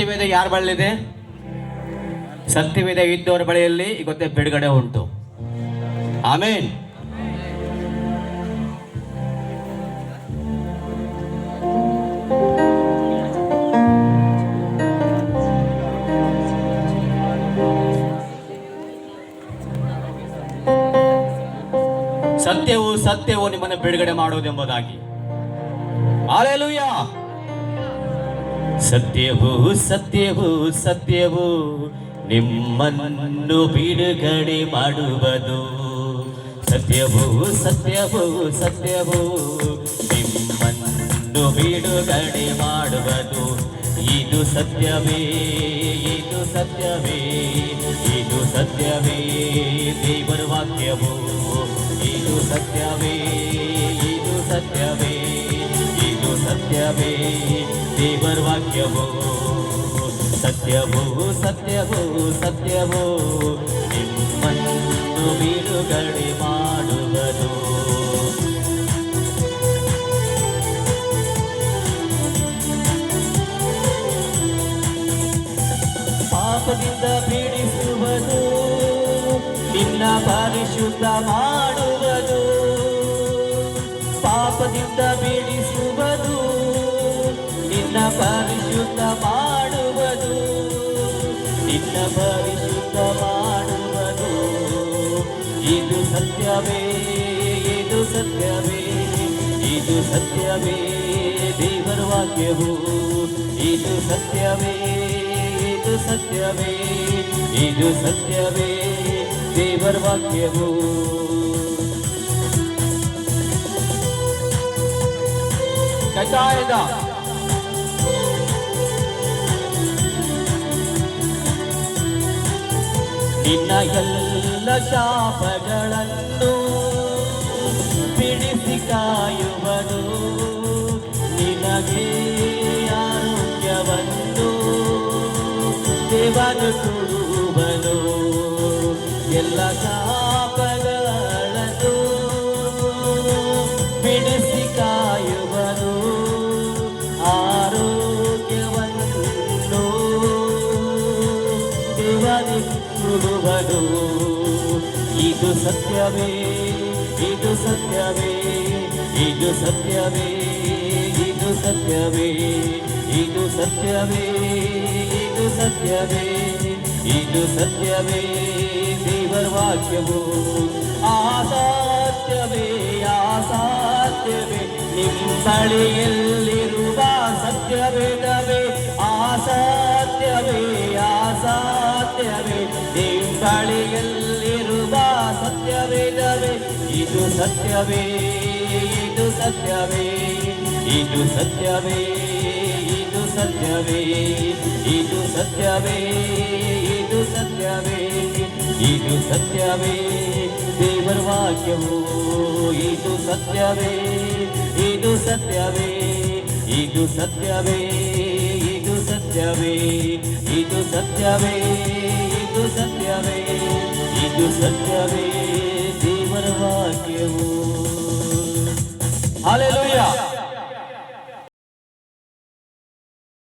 ಸತ್ಯವೇದ ಯಾರ ಬಳಿಯಿದೆ? ಸತ್ಯವೇದ ಇದ್ದವರ ಬಳಿಯಲ್ಲಿ ಇವತ್ತೇ ಬಿಡುಗಡೆ ಉಂಟು. ಆಮೇನ್. ಸತ್ಯವು ಸತ್ಯವು ನಿಮ್ಮನ್ನು ಬಿಡುಗಡೆ ಮಾಡುವುದೆಂಬುದಾಗಿ. ಹಲ್ಲೆಲೂಯಾ. ಸತ್ಯವು ಸತ್ಯವು ಸತ್ಯವು ನಿಮ್ಮನ್ನು ಬಿಡುಗಡೆ ಮಾಡುವುದು. ಸತ್ಯವು ಸತ್ಯವು ಸತ್ಯವು ನಿಮ್ಮನ್ನು ಬಿಡುಗಡೆ ಮಾಡುವುದು. ಇದು ಸತ್ಯವೇ, ಇದು ಸತ್ಯವೇ, ಇದು ಸತ್ಯವೇ ದೇವರ ವಾಕ್ಯವು. ಇದು ಸತ್ಯವೇ, ಇದು ಸತ್ಯವೇ, ಇದು ಸತ್ಯವೇ ದೇವರ ವಾಕ್ಯವು. ಸತ್ಯವು ಸತ್ಯವು ಸತ್ಯವು ನಿಮ್ಮನ್ನು ಬಿಡುಗಡೆ ಮಾಡುವುದು. ಪಾಪದಿಂದ ಬಿಡಿಸುವುದು, ನಿನ್ನ ಪರಿಶುದ್ಧ ಮಾಡುವುದು. ಪಾಪದಿಂದ ಬಿಡಿಸುವುದು, ನಿನ್ನ ಪರಿಶುದ್ಧ ಮಾಡುವುದು. ನಿನ್ನ ಪರಿಶುದ್ಧ ಮಾಡುವುದು. ಇದು ಸತ್ಯವೇ, ಇದು ಸತ್ಯವೇ, ಇದು ಸತ್ಯವೇ ದೇವರ ವಾಕ್ಯವು. ಇದು ಸತ್ಯವೇ, ಇದು ಸತ್ಯವೇ, ಇದು ಸತ್ಯವೇ ದೇವರ ವಾಕ್ಯವು. ಕಟಾಯದ ನಿನ್ನ ಎಲ್ಲ ಶಾಪಗಳನ್ನು ಬಿಡಿಸಿ ಕಾಯುವುದು. ನಿನಗೆ ಆರೋಗ್ಯವನ್ನು ದೇವನು ಕೊಡುವನು. ಎಲ್ಲ ಶಾಪಗಳನ್ನು ಬಿಡಿಸಿ ಕಾಯುವನು. ಆರೋಗ್ಯವನ್ನು ದೇವನು ಕೊಡುವನು. ಇದು ಸತ್ಯವೇ, ಇದು ಸತ್ಯವೇ, ಇದು ಸತ್ಯವೇ, ಇದು ಸತ್ಯವೇ, ಇದು ಸತ್ಯವೇ, ಇದು ಸತ್ಯವೇ, ಇದು ಸತ್ಯವೇ ದೇವರ ವಾಕ್ಯವು. ಅಸಾಧ್ಯವೇ, ಅಸಾಧ್ಯವೇ ನಿಂಬಳಿಯಲ್ಲಿರುವ ಸತ್ಯವೇದವೇ. ಅಸಾಧ್ಯವೇ, ಅಸಾಧ್ಯವೇ ನಿಂಬಳಿಯಲ್ಲಿರುವ ಸತ್ಯವೇದವೇ. ಇದು ಸತ್ಯವೇ, ಇದು ಸತ್ಯವೇ, ಇದು ಸತ್ಯವೇ, ಇದು ಸತ್ಯವೇ, ಇದು ಸತ್ಯವೇ, ಇದು ಸತ್ಯವೇ, ಇದು ಸತ್ಯವೇ ದೇವರ ವಾಕ್ಯವು. ಇದು ಸತ್ಯವೇ, ಇದು ಸತ್ಯವೇ, ಇದು ಸತ್ಯವೇ, ಇದು ಸತ್ಯವೇ, ಇದು ಸತ್ಯವೇ, ಇದು ಸತ್ಯವೇ, ಇದು ಸತ್ಯವೇ